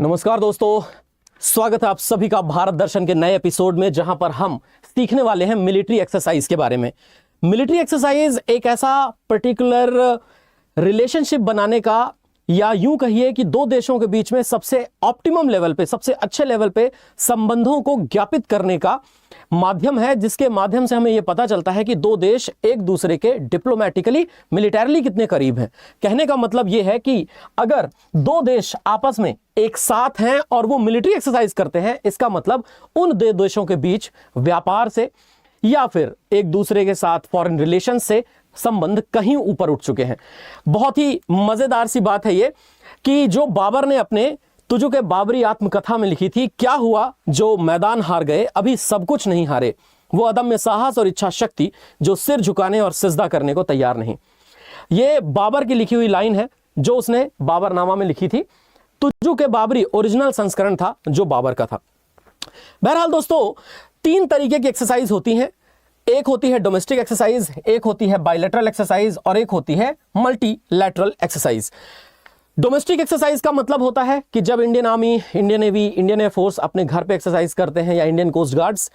नमस्कार दोस्तों, स्वागत है आप सभी का भारत दर्शन के नए एपिसोड में, जहां पर हम सीखने वाले हैं मिलिट्री एक्सरसाइज के बारे में। मिलिट्री एक्सरसाइज एक ऐसा पर्टिकुलर रिलेशनशिप बनाने का, या यूं कहिए कि दो देशों के बीच में सबसे ऑप्टिमम लेवल पे, सबसे अच्छे लेवल पे संबंधों को ज्ञापित करने का माध्यम है, जिसके माध्यम से हमें यह पता चलता है कि दो देश एक दूसरे के डिप्लोमेटिकली, मिलिटरली कितने करीब हैं। कहने का मतलब यह है कि अगर दो देश आपस में एक साथ हैं और वो मिलिट्री एक्सरसाइज करते हैं, इसका मतलब उन दो देशों के बीच व्यापार से या फिर एक दूसरे के साथ फॉरेन रिलेशन से संबंध कहीं ऊपर उठ चुके हैं। बहुत ही मजेदार सी बात है ये कि जो बाबर ने अपने तुझो के बाबरी आत्मकथा में लिखी थी, क्या हुआ जो मैदान हार गए अभी सब कुछ नहीं हारे, वो अदम्य साहस और इच्छा शक्ति जो सिर झुकाने और सिजदा करने को तैयार नहीं। ये बाबर की लिखी हुई लाइन है जो उसने बाबरनामा में लिखी थी। तुझो के बाबरी ओरिजिनल संस्करण था जो बाबर का था। बहरहाल दोस्तों, तीन तरीके की एक्सरसाइज होती हैं। एक होती है डोमेस्टिक एक्सरसाइज, एक होती है बायलैटरल एक्सरसाइज और एक होती है मल्टीलैटरल एक्सरसाइज। डोमेस्टिक एक्सरसाइज का मतलब होता है कि जब Indian army, Indian navy, Indian air force अपने घर पे एक्सरसाइज करते हैं, या इंडियन कोस्ट गार्ड्स।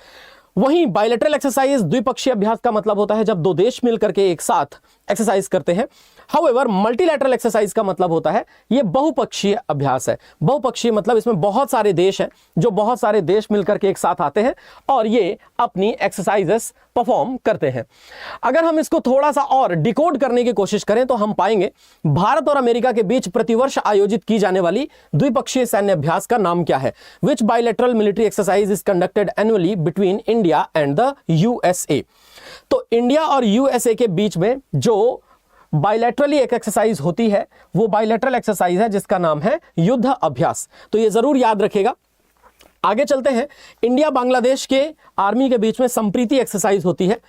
वहीं बायलैटरल एक्सरसाइज, द्विपक्षीय अभ्यास का मतलब होता है जब दो देश मिलकर के एक साथ एक्सरसाइज करते हैं। हाउएवर मल्टीलैटरल एक्सरसाइज का मतलब होता है ये बहुपक्षीय अभ्यास है। बहुपक्षीय मतलब इसमें बहुत सारे देश हैं, जो बहुत सारे देश मिलकर के एक साथ आते हैं और ये अपनी एक्सरसाइजेस परफॉर्म करते हैं। अगर हम इसको थोड़ा सा और डिकोड करने की कोशिश करें तो हम पाएंगे भारत और अमेरिका के बीच प्रतिवर्ष आयोजित की जाने वाली द्विपक्षीय सैन्य अभ्यास का नाम क्या है? Which bilateral military exercise is conducted annually between India and the USA. तो इंडिया और यूएसए के बीच में जो बायलैटरली एक एक्सरसाइज होती है वो बायलैटरल एक्सरसाइज है जिसका नाम है युद्ध अभ्यास। तो ये जरूर याद रखेगा। आगे चलते हैं। इंडिया बांग्लादेश के आर्मी के बीच में संप्रीति एक्सरसाइज होती है।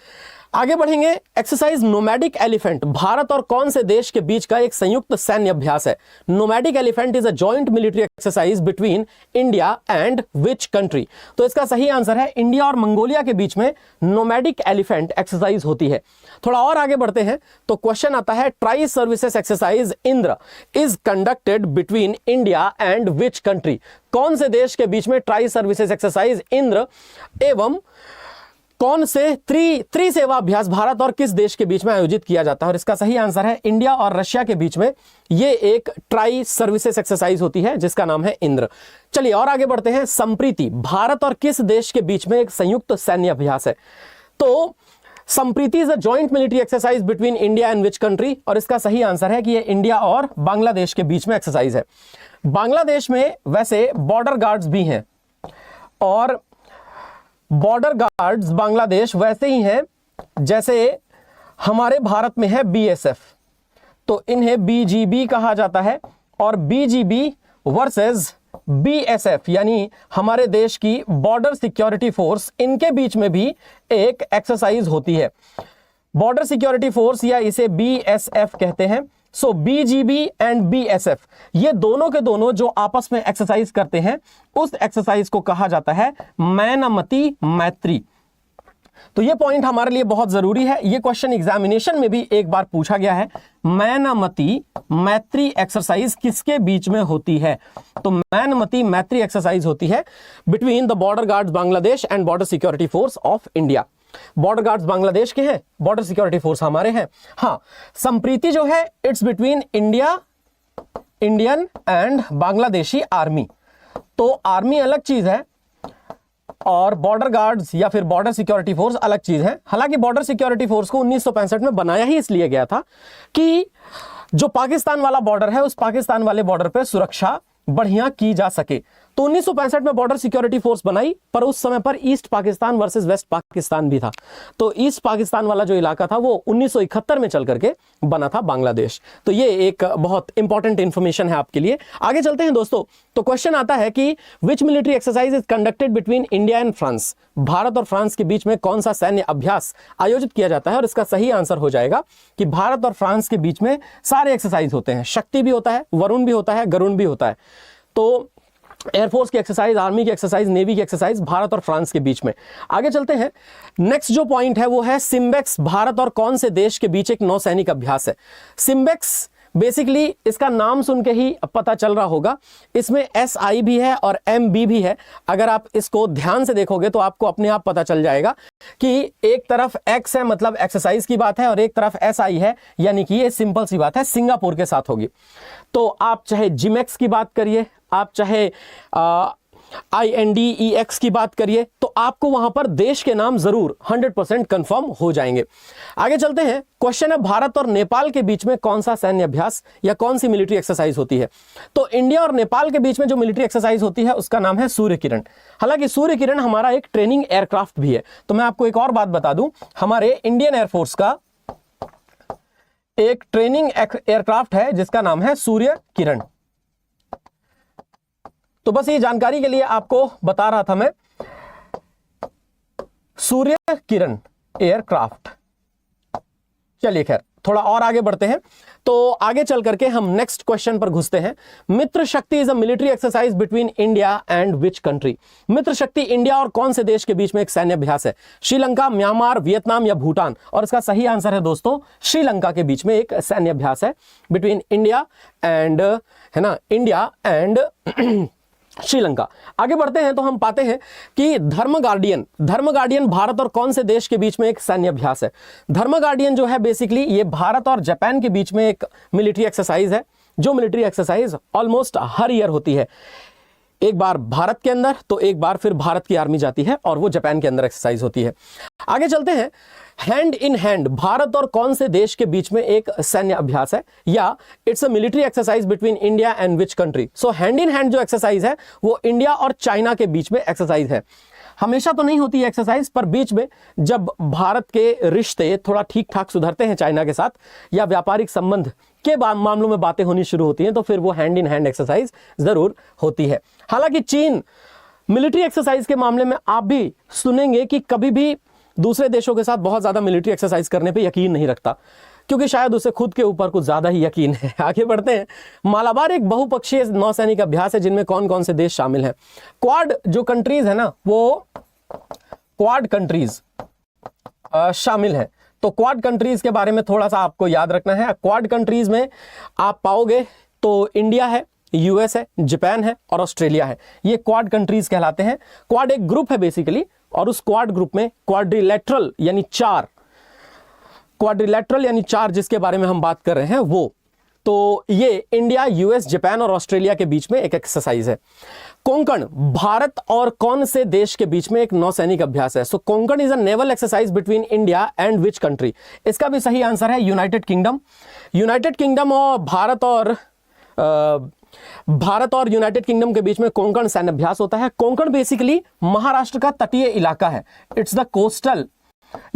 आगे बढ़ेंगे। एक्सरसाइज नोमैडिक एलिफेंट भारत और कौन से देश के बीच का एक संयुक्त सैन्य अभ्यास है? Nomadic elephant is a joint military exercise between India and which country? तो इसका सही आंसर है इंडिया और मंगोलिया के बीच में नोमैडिक एलिफेंट एक्सरसाइज होती है। थोड़ा और आगे बढ़ते हैं तो क्वेश्चन आता है, tri services exercise Indra is conducted between India and which country? कौन से देश के बीच में ट्राई सर्विसेज एक्सरसाइज इंद्र एवं कौन से त्रिसेवा अभ्यास भारत और किस देश के बीच में आयोजित किया जाता है? और इसका सही आंसर है इंडिया और रशिया के बीच में ये एक ट्राई सर्विसेज एक्सरसाइज होती है जिसका नाम है इंद्र। चलिए और आगे बढ़ते हैं। संप्रीति भारत और किस देश के बीच में एक संयुक्त सैन्य अभ्यास है? तो Sampriti is a joint military exercise between India and which country? और इसका सही आंसर है कि ये इंडिया और बांग्लादेश के बीच में एक्सरसाइज है। बांग्लादेश में वैसे बॉर्डर गार्ड्स भी हैं और बॉर्डर गार्ड्स बांग्लादेश वैसे ही हैं जैसे हमारे भारत में है बीएसएफ। तो इन्हें बीजीबी कहा जाता है और बीजीबी वर्सेस बीएसएफ यानी हमारे देश की बॉर्डर सिक्योरिटी फोर्स, इनके बीच में भी एक एक्सरसाइज होती है। बॉर्डर सिक्योरिटी फोर्स या इसे बीएसएफ कहते हैं। सो बीजीबी एंड बीएसएफ ये दोनों के दोनों जो आपस में एक्सरसाइज करते हैं उस एक्सरसाइज को कहा जाता है मैनामती मैत्री। तो ये पॉइंट हमारे लिए बहुत जरूरी है। ये क्वेश्चन एग्जामिनेशन में भी एक बार पूछा गया है। मैनामती मैत्री एक्सरसाइज किसके बीच में होती है? तो मैनामती मैत्री एक्सरसाइज होती है between the border guards Bangladesh and border security force of India. Border guards Bangladesh के हैं, बॉर्डर सिक्योरिटी फोर्स हमारे हैं। हाँ, संप्रीति जो है it's between Indian and Bangladeshi army. तो आर्मी अलग चीज है और बॉर्डर गार्ड्स या फिर बॉर्डर सिक्योरिटी फोर्स अलग चीज है। हालांकि बॉर्डर सिक्योरिटी फोर्स को 1965 में बनाया ही इसलिए गया था कि जो पाकिस्तान वाला बॉर्डर है उस पाकिस्तान वाले बॉर्डर पर सुरक्षा बढ़िया की जा सके। तो 1965 में बॉर्डर सिक्योरिटी फोर्स बनाई, पर उस समय पर east Pakistan versus West Pakistan भी था। तो ईस्ट पाकिस्तान वाला जो इलाका था वो 1971 में चल करके बना था बांग्लादेश। तो ये एक बहुत इंपॉर्टेंट इंफॉर्मेशन है आपके लिए। आगे चलते हैं दोस्तों। तो क्वेश्चन आता है कि which military exercise is conducted between India and France? Bharat और फ्रांस के बीच में कौन सा सैन्य अभ्यास आयोजित किया जाता है? और इसका सही आंसर हो जाएगा कि भारत और फ्रांस के बीच में सारे एक्सरसाइज होते हैं। शक्ति भी होता है, वरुण भी होता है, गरुण भी होता है। तो एयरफोर्स की एक्सरसाइज, आर्मी की एक्सरसाइज, नेवी की एक्सरसाइज भारत और फ्रांस के बीच में। आगे चलते हैं। नेक्स्ट जो पॉइंट है वो है सिम्बेक्स भारत और कौन से देश के बीच एक नौसैनिक अभ्यास है? सिम्बेक्स बेसिकली इसका नाम सुन के ही पता चल रहा होगा, इसमें SI भी है और MB भी है। अगर आप इसको ध्यान से देखोगे तो आपको अपने आप पता चल जाएगा कि एक तरफ X है मतलब एक्सरसाइज की बात है, और एक तरफ SI है, यानी कि ये सिंपल सी बात है, सिंगापुर के साथ होगी। तो आप चाहे जिमेक्स की बात करिए, आप चाहे INDEX की बात करिए, तो आपको वहां पर देश के नाम जरूर 100% कंफर्म हो जाएंगे। आगे चलते हैं। क्वेश्चन है, भारत और नेपाल के बीच में कौन सा सैन्य अभ्यास या कौन सी मिलिट्री एक्सरसाइज होती है? तो इंडिया और नेपाल के बीच में जो मिलिट्री एक्सरसाइज होती है उसका नाम है सूर्य किरण। हालांकि सूर्य किरण हमारा एक ट्रेनिंग एयरक्राफ्ट भी है। तो मैं आपको एक और बात बता दूं, हमारे इंडियन एयरफोर्स का एक ट्रेनिंग एयरक्राफ्ट है जिसका नाम है सूर्य किरण। तो बस ये जानकारी के लिए आपको बता रहा था मैं, सूर्य किरण एयरक्राफ्ट। चलिए खैर, थोड़ा और आगे बढ़ते हैं। तो आगे चल करके हम नेक्स्ट क्वेश्चन पर घुसते हैं। Mitra Shakti is a military exercise between India and which country? Mitra Shakti India और कौन से देश के बीच में एक सैन्य अभ्यास है? श्रीलंका, म्यांमार, वियतनाम या भूटान? और इसका सही आंसर है दोस्तों, श्रीलंका के बीच में एक सैन्य अभ्यास है बिटवीन इंडिया एंड, है ना, इंडिया एंड श्रीलंका। आगे बढ़ते हैं तो हम पाते हैं कि धर्म गार्डियन भारत और कौन से देश के बीच में एक सैन्य अभ्यास है? धर्म गार्डियन जो है बेसिकली ये भारत और जापान के बीच में एक मिलिट्री एक्सरसाइज है, जो मिलिट्री एक्सरसाइज ऑलमोस्ट हर ईयर होती है। एक बार भारत के अंदर तो एक बार फिर भारत की आर्मी जाती है और वो जापान के अंदर एक्सरसाइज होती है। आगे चलते हैं। हैंड इन हैंड भारत और कौन से देश के बीच में एक सैन्य अभ्यास है, या it's a military exercise between India and which country? So hand in hand जो एक्सरसाइज है वो इंडिया और चाइना के बीच में एक्सरसाइज है। हमेशा तो नहीं होती है एक्सरसाइज, पर बीच में जब भारत के रिश्ते थोड़ा ठीक ठाक सुधरते हैं चाइना के साथ, या व्यापारिक संबंध के मामलों में बातें होनी शुरू होती हैं, तो फिर वो हैंड इन हैंड एक्सरसाइज जरूर होती है। हालांकि चीन मिलिट्री एक्सरसाइज के मामले में आप भी सुनेंगे कि कभी भी दूसरे देशों के साथ बहुत ज्यादा मिलिट्री एक्सरसाइज करने पे यकीन नहीं रखता, क्योंकि शायद उसे खुद के ऊपर कुछ ज्यादा ही यकीन है। आगे बढ़ते हैं। मालाबार एक बहुपक्षीय नौसैनिक अभ्यास है जिनमें कौन कौन से देश शामिल हैं? क्वाड जो कंट्रीज है ना, वो क्वाड कंट्रीज शामिल हैं। तो क्वाड कंट्रीज के बारे में थोड़ा सा आपको याद रखना है। क्वाड कंट्रीज में आप पाओगे तो इंडिया है, US है, जापान है और ऑस्ट्रेलिया है। ये क्वाड कंट्रीज कहलाते हैं। क्वाड एक ग्रुप है बेसिकली, और उस क्वाड ग्रुप में क्वाड्रिलेटरल यानी चार जिसके बारे में हम बात कर रहे हैं वो, तो ये इंडिया, US, जापान और ऑस्ट्रेलिया के बीच में एक एक्सरसाइज है। कोंकण भारत और कौन से देश के बीच में एक नौसैनिक अभ्यास है? So Konkan is a naval exercise between India and which country? इसका भी सही आंसर है यूनाइटेड किंगडम। और भारत और यूनाइटेड किंगडम के बीच में कोंकण सैन्य अभ्यास होता है। कोंकण बेसिकली महाराष्ट्र का तटीय इलाका है। इट्स द कोस्टल,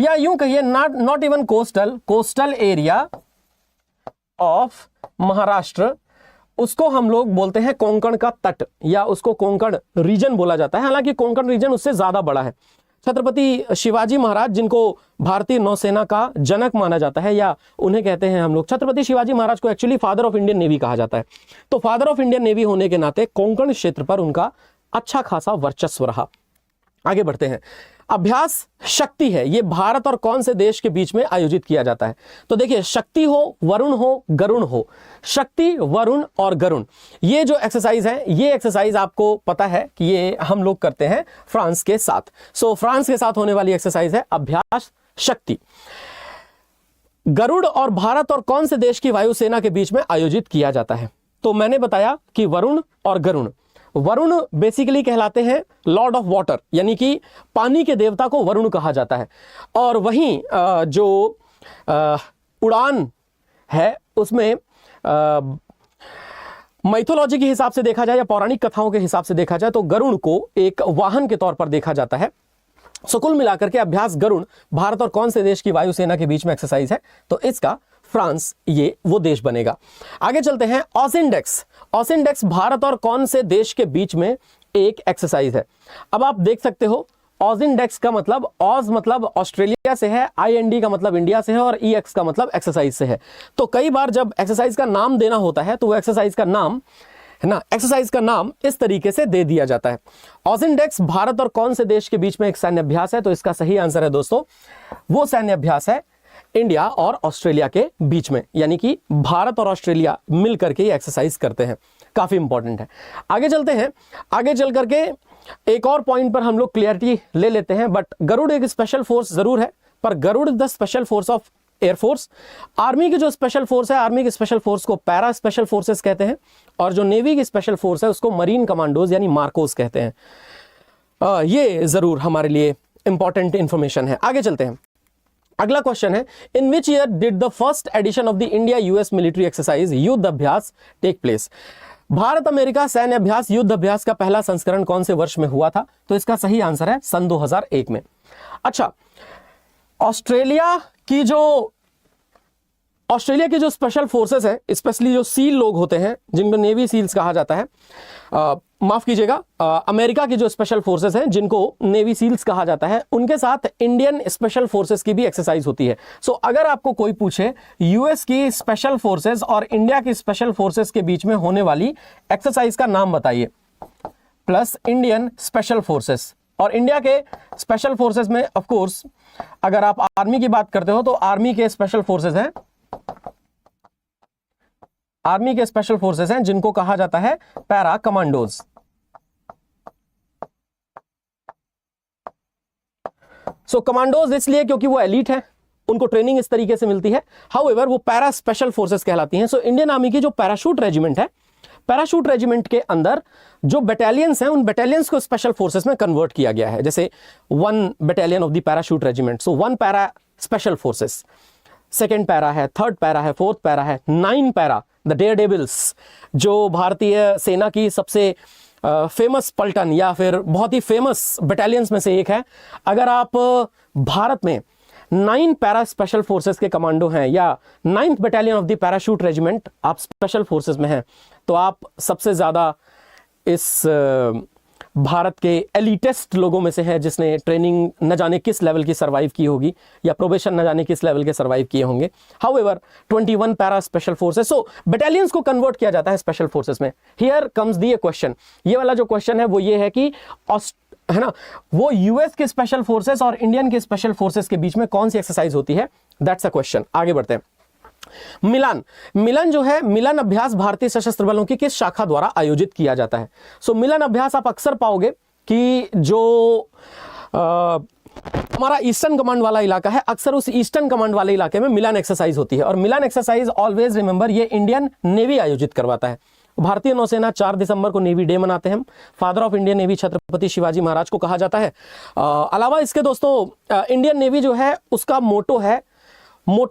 या यूं कहिए not even coastal area of Maharashtra. उसको हम लोग बोलते हैं कोंकण का तट, या उसको कोंकण रीजन बोला जाता है। हालांकि कोंकण रीजन उससे ज्यादा बड़ा है। छत्रपति शिवाजी महाराज, जिनको भारतीय नौसेना का जनक माना जाता है, या उन्हें कहते हैं हम लोग, छत्रपति शिवाजी महाराज को actually father of Indian navy कहा जाता है। तो फादर ऑफ इंडियन नेवी होने के नाते कोंकण क्षेत्र पर उनका अच्छा खासा वर्चस्व रहा। आगे बढ़ते हैं। अभ्यास शक्ति है, ये भारत और कौन से देश के बीच में आयोजित किया जाता है? तो देखिए, शक्ति हो, वरुण हो, गरुण हो, शक्ति, वरुण और गरुण, ये जो एक्सरसाइज है, ये एक्सरसाइज आपको पता है कि ये हम लोग करते हैं फ्रांस के साथ। सो फ्रांस के साथ होने वाली एक्सरसाइज है अभ्यास शक्ति। गरुड़ और भारत और कौन से देश की वायुसेना के बीच में आयोजित किया जाता है? तो मैंने बताया कि वरुण और गरुण। वरुण बेसिकली कहलाते हैं लॉर्ड ऑफ वाटर, यानी कि पानी के देवता को वरुण कहा जाता है। और वहीं जो उड़ान है उसमें माइथोलॉजी के हिसाब से देखा जाए या पौराणिक कथाओं के हिसाब से देखा जाए तो गरुण को एक वाहन के तौर पर देखा जाता है। सो कुल मिलाकर के अभ्यास गरुण भारत और कौन से देश की वायुसेना के बीच में एक्सरसाइज है? तो इसका फ्रांस ये वो देश बनेगा। आगे चलते हैं। ऑसिंडेक्स भारत और कौन से देश के बीच में एक एक्सरसाइज है? अब आप देख सकते हो, ऑसिंडेक्स का मतलब, ऑज मतलब ऑस्ट्रेलिया से है, IND का मतलब इंडिया से है, और EX का मतलब एक्सरसाइज से है। तो कई बार जब एक्सरसाइज का नाम देना होता है तो वो एक्सरसाइज का नाम है ना, एक्सरसाइज का नाम इस तरीके से दे दिया जाता है। ऑसिंडेक्स भारत और कौन से देश के बीच में एक सैन्य अभ्यास है? तो इसका सही आंसर है दोस्तों, वो सैन्य अभ्यास है इंडिया और ऑस्ट्रेलिया के बीच में, यानी कि भारत और ऑस्ट्रेलिया मिलकर के ये एक्सरसाइज करते हैं। काफी इंपॉर्टेंट है। आगे चलते हैं, आगे चल करके एक और पॉइंट पर हम लोग क्लियरिटी ले लेते हैं। बट गरुड़ एक स्पेशल फोर्स जरूर है, पर Garud is the special force of air force. Army की जो स्पेशल फोर्स है, आर्मी की स्पेशल फोर्स को पैरा स्पेशल फोर्सेस कहते हैं, और जो नेवी की स्पेशल फोर्स है उसको मरीन कमांडोज यानी मार्कोस कहते हैं। ये जरूर हमारे लिए इंपॉर्टेंट इंफॉर्मेशन है। आगे चलते हैं, अगला क्वेश्चन है, in which year did the first edition of the India US military exercise Yudh Abhyas take place? Bharat America सैन्य अभ्यास युद्ध अभ्यास का पहला संस्करण कौन से वर्ष में हुआ था? तो इसका सही आंसर है सन 2001 में। अच्छा, ऑस्ट्रेलिया की जो स्पेशल फोर्सेस हैं, स्पेशली जो सील लोग होते हैं जिनको नेवी सील्स कहा जाता है, माफ कीजिएगा, अमेरिका की जो स्पेशल फोर्सेस हैं जिनको नेवी सील्स कहा जाता है, उनके साथ इंडियन स्पेशल फोर्सेस की भी एक्सरसाइज होती है। सो अगर आपको कोई पूछे यूएस की स्पेशल फोर्सेस और इंडिया की स्पेशल फोर्सेस के बीच में होने वाली एक्सरसाइज का नाम बताइए, प्लस इंडियन स्पेशल फोर्सेस। और इंडिया के स्पेशल फोर्सेस में ऑफ कोर्स अगर आप आर्मी की बात करते हो तो आर्मी के स्पेशल फोर्सेस हैं, आर्मी के स्पेशल फोर्सेस हैं जिनको कहा जाता है पैरा कमांडोज। सो कमांडोज इसलिए क्योंकि वो एलीट है, उनको ट्रेनिंग इस तरीके से मिलती है। हाउएवर वो पैरा स्पेशल फोर्सेस कहलाती हैं। सो इंडियन आर्मी की जो पैराशूट रेजिमेंट है, पैराशूट रेजिमेंट के अंदर जो बटालियंस हैं उन बटालियंस को स्पेशल फोर्सेस में कन्वर्ट किया गया है। जैसे 1 battalion of the parachute regiment, so 1 para special forces, 2nd para है, 3rd पैरा है, 4th पैरा है, 9 पैरा द डेयर डेविल्स, जो भारतीय सेना की सबसे फेमस पलटन या फिर बहुत ही फेमस बटालियंस में से एक है। अगर आप भारत में 9 पैरा स्पेशल फोर्सेस के कमांडो हैं या 9th battalion of the parachute regiment आप स्पेशल फोर्सेस में हैं, तो आप सबसे ज्यादा इस भारत के एलिटेस्ट लोगों में से है जिसने ट्रेनिंग न जाने किस लेवल की सर्वाइव की होगी या प्रोबेशन न जाने किस लेवल के सर्वाइव किए होंगे। हाउएवर 21 पैरा स्पेशल फोर्सेस, सो बटालियंस को कन्वर्ट किया जाता है स्पेशल फोर्सेस में। हियर कम्स द क्वेश्चन, ये वाला जो क्वेश्चन है वो ये है कि है ना, वो यूएस के स्पेशल फोर्सेस और इंडियन के स्पेशल फोर्सेस के बीच में कौन सी एक्सरसाइज होती है? That's a question. आगे बढ़ते हैं। मिलन जो है, मिलन अभ्यास भारतीय सशस्त्र बलों की किस शाखा द्वारा आयोजित किया जाता है? सो मिलन अभ्यास आप अक्सर पाओगे कि जो हमारा ईस्टर्न कमांड वाला इलाका है, अक्सर उस ईस्टर्न कमांड वाले इलाके में मिलन एक्सरसाइज होती है। और मिलन एक्सरसाइज ऑलवेज रिमेंबर ये इंडियन नेवी आयोजित करवाता है। भारतीय नौसेना 4 दिसंबर को नेवी डे मनाते हैं। Father of Indian navy Chhatrapati Shivaji Maharaj को कहा जाता है। अलावा इसके दोस्तों इंडियन नेवी जो है उसका मोटो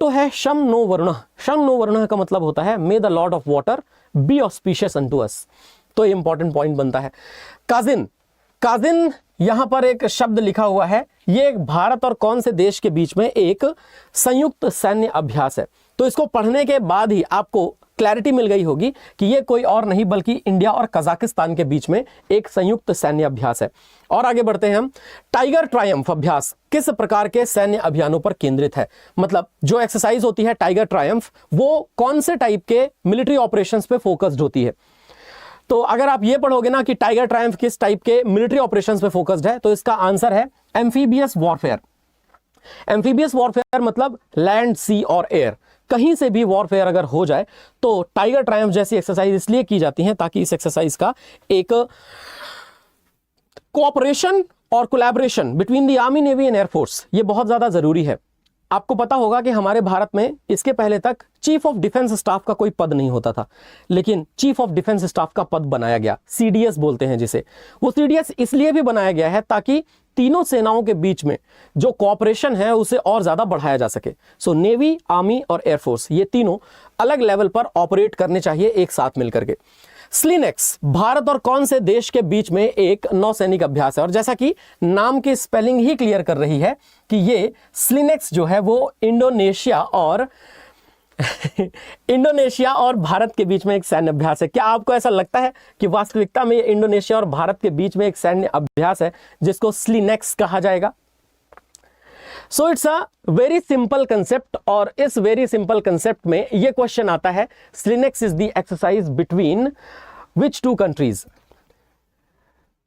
है शम नो वरुणः। शम नो वरुणः का मतलब होता है मे the Lord of water B auspicious unto अस। तो ये इंपॉर्टेंट पॉइंट बनता है। काजिन यहां पर एक शब्द लिखा हुआ है, ये भारत और कौन से देश के बीच में एक संयुक्त सैन्य अभ्यास है। तो इसको पढ़ने के बाद ही आपको क्लैरिटी मिल गई होगी कि ये कोई और नहीं बल्कि इंडिया और कजाकिस्तान के बीच में एक संयुक्त सैन्य अभ्यास है। और आगे बढ़ते हैं हम। टाइगर ट्रायम्फ अभ्यास किस प्रकार के सैन्य अभियानों पर केंद्रित है? मतलब जो एक्सरसाइज होती है टाइगर ट्रायम्फ, वो कौन से टाइप के मिलिट्री ऑपरेशंस पे फोकस्ड होती है? तो अगर आप ये पढ़ोगे ना कि टाइगर ट्रायम्फ किस टाइप के मिलिट्री ऑपरेशंस पे फोकस्ड है, तो इसका आंसर है एम्फीबियस वॉरफेयर। एम्फीबियस वॉरफेयर मतलब लैंड, सी और एयर, कहीं से भी वॉरफेयर अगर हो जाए तो टाइगर ट्रायम्फ जैसी एक्सरसाइज इसलिए की जाती है ताकि इस एक्सरसाइज का एक कोऑपरेशन और collaboration between the army, navy and air force ये बहुत ज्यादा जरूरी है। आपको पता होगा कि हमारे भारत में इसके पहले तक चीफ ऑफ डिफेंस स्टाफ का कोई पद नहीं होता था, लेकिन चीफ ऑफ डिफेंस स्टाफ का पद बनाया गया, सीडीएस बोलते हैं जिसे। वो सीडीएस इसलिए भी बनाया गया है ताकि तीनों सेनाओं के बीच में जो कोऑपरेशन है उसे और ज्यादा बढ़ाया जा सके। सो नेवी, आर्मी और एयरफोर्स ये तीनों अलग लेवल पर ऑपरेट करने चाहिए एक साथ मिलकर के। स्लिनेक्स भारत और कौन से देश के बीच में एक नौसैनिक अभ्यास है? और जैसा कि नाम की स्पेलिंग ही क्लियर कर रही है कि ये स्लिनेक्स जो है वो इंडोनेशिया और भारत के बीच में एक सैन्य अभ्यास है। क्या आपको ऐसा लगता है कि वास्तविकता में ये इंडोनेशिया और भारत के बीच में एक सैन्य अभ्यास है जिसको स्लिनेक्स कहा जाएगा? So it's a very simple concept, और इस वेरी सिंपल कंसेप्ट में यह क्वेश्चन आता है, SLINEX is the exercise between which 2 countries?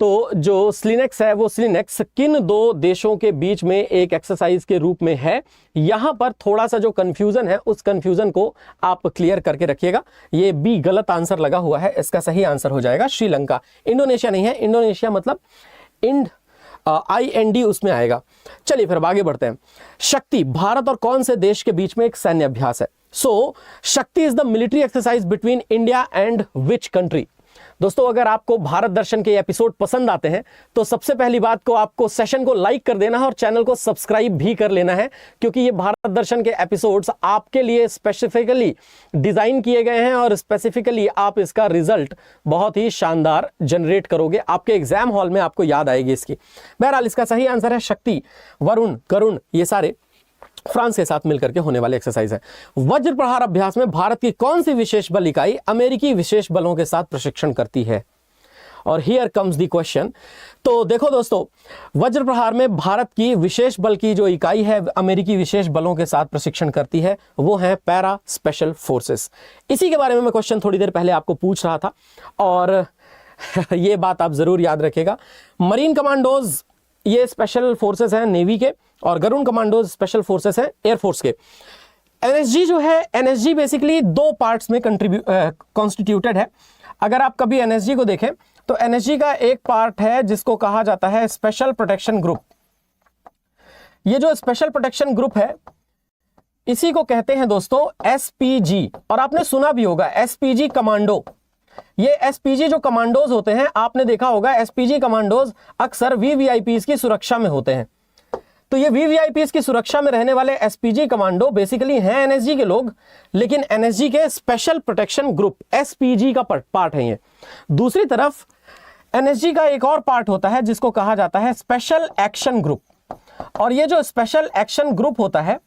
तो जो स्लिनेक्स है वो स्लिनेक्स किन दो देशों के बीच में एक एक्सरसाइज के रूप में है, यहां पर थोड़ा सा जो कंफ्यूजन है उस कंफ्यूजन को आप क्लियर करके रखिएगा। ये बी गलत आंसर लगा हुआ है, इसका सही आंसर हो जाएगा श्रीलंका। इंडोनेशिया नहीं है, इंडोनेशिया मतलब IND उसमें आएगा। चलिए फिर आगे बढ़ते हैं। शक्ति भारत और कौन से देश के बीच में एक सैन्य अभ्यास है? सो शक्ति is the military exercise between India and which country? दोस्तों अगर आपको भारत दर्शन के एपिसोड पसंद आते हैं तो सबसे पहली बात को आपको सेशन को लाइक कर देना है और चैनल को सब्सक्राइब भी कर लेना है, क्योंकि ये भारत दर्शन के एपिसोड्स आपके लिए स्पेसिफिकली डिजाइन किए गए हैं और स्पेसिफिकली आप इसका रिजल्ट बहुत ही शानदार जनरेट करोगे, आपके एग्जाम हॉल में आपको याद आएगी इसकी। बहरहाल इसका सही आंसर है शक्ति, वरुण, गरुण, ये सारे फ्रांस के साथ मिलकर के होने वाले एक्सरसाइज है। वज्र प्रहार अभ्यास में भारत की कौन सी विशेष बल इकाई अमेरिकी विशेष बलों के साथ प्रशिक्षण करती है? और हियर कम्स द क्वेश्चन। तो देखो दोस्तों, वज्र प्रहार में भारत की विशेष बल की जो इकाई है अमेरिकी विशेष बलों के साथ प्रशिक्षण करती है वो है पैरा स्पेशल फोर्सेस। इसी के बारे में मैं क्वेश्चन थोड़ी देर पहले आपको पूछ रहा था और ये बात आप जरूर याद रखेगा। मरीन कमांडोज ये स्पेशल फोर्सेस हैं नेवी के, और गरुण कमांडोज स्पेशल फोर्सेस हैं एयरफोर्स के। एनएसजी जो है, एनएसजी बेसिकली दो पार्ट्स में कॉन्स्टिट्यूटेड है। अगर आप कभी एनएसजी को देखें तो एनएसजी का एक पार्ट है जिसको कहा जाता है स्पेशल प्रोटेक्शन ग्रुप। ये जो स्पेशल प्रोटेक्शन ग्रुप है इसी को कहते हैं दोस्तों एसपीजी, और आपने सुना भी होगा एसपीजी कमांडो। ये एसपीजी जो कमांडोज होते हैं, आपने देखा होगा एसपीजी कमांडोज अक्सर वीवीआईपीज की सुरक्षा में होते हैं। तो ये वीवीआईपीज की सुरक्षा में रहने वाले एसपीजी कमांडो बेसिकली हैं एनएसजी के लोग, लेकिन एनएसजी के स्पेशल प्रोटेक्शन ग्रुप एसपीजी का पार्ट है ये। दूसरी तरफ एनएसजी का एक और पार्ट होता है जिसको कहा जाता है स्पेशल एक्शन ग्रुप, और ये जो स्पेशल एक्शन ग्रुप होता है,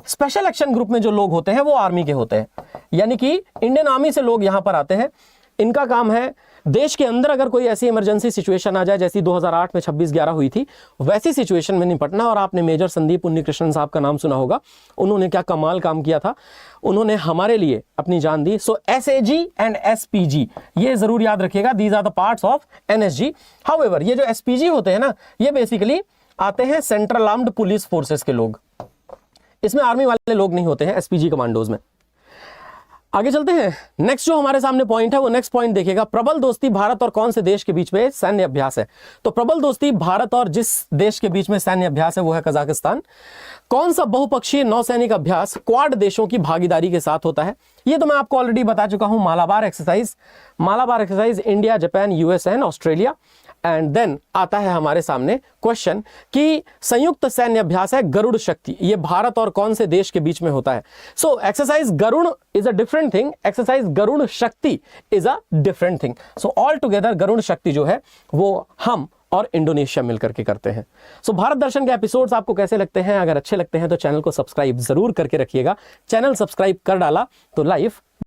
स्पेशल एक्शन ग्रुप में जो लोग होते हैं वो आर्मी के होते हैं, यानी कि इंडियन आर्मी से लोग यहां पर आते हैं। इनका काम है देश के अंदर अगर कोई ऐसी इमरजेंसी सिचुएशन आ जाए जैसी 2008 में 26/11 हुई थी, वैसी सिचुएशन में निपटना। और आपने मेजर संदीप उन्नीकृष्णन साहब का नाम सुना होगा, उन्होंने क्या कमाल काम किया था, उन्होंने हमारे लिए अपनी जान दी। सो एसएजी एंड एसपीजी ये जरूर याद रखिएगा, these are the parts of NSG. However ये जो एसपीजी होते हैं ना, ये बेसिकली आते हैं सेंट्रल आर्म्ड पुलिस फोर्सेस के लोग, इसमें आर्मी वाले लोग नहीं होते हैं एसपीजी कमांडोज में। आगे चलते हैं। नेक्स्ट जो हमारे सामने पॉइंट है वो नेक्स्ट पॉइंट देखिएगा, प्रबल दोस्ती भारत और कौन से देश के बीच में सैन्य अभ्यास है? तो प्रबल दोस्ती भारत और जिस देश के बीच में सैन्य अभ्यास है वो है कजाकिस्तान। कौन सा बहुपक्षीय नौसैनिक अभ्यास क्वाड देशों की भागीदारी के साथ होता है? ये तो मैं आपको ऑलरेडी बता चुका हूं, Malabar exercise. Malabar exercise India, Japan, US and Australia. And then आता है हमारे सामने क्वेश्चन कि संयुक्त सैन्य अभ्यास है गरुड़ शक्ति, ये भारत और कौन से देश के बीच में होता है? So exercise Garuda is a different thing, exercise Garuda Shakti is a different thing. So all together Garuda Shakti जो है वो हम और इंडोनेशिया मिलकर के करते हैं। सो भारत दर्शन के एपिसोड्स आपको कैसे लगते हैं? अगर अच्छे लगते हैं तो चैनल को सब्सक्राइब जरूर करके रखिएगा। चैनल सब्सक्राइब कर डाला तो लाइफ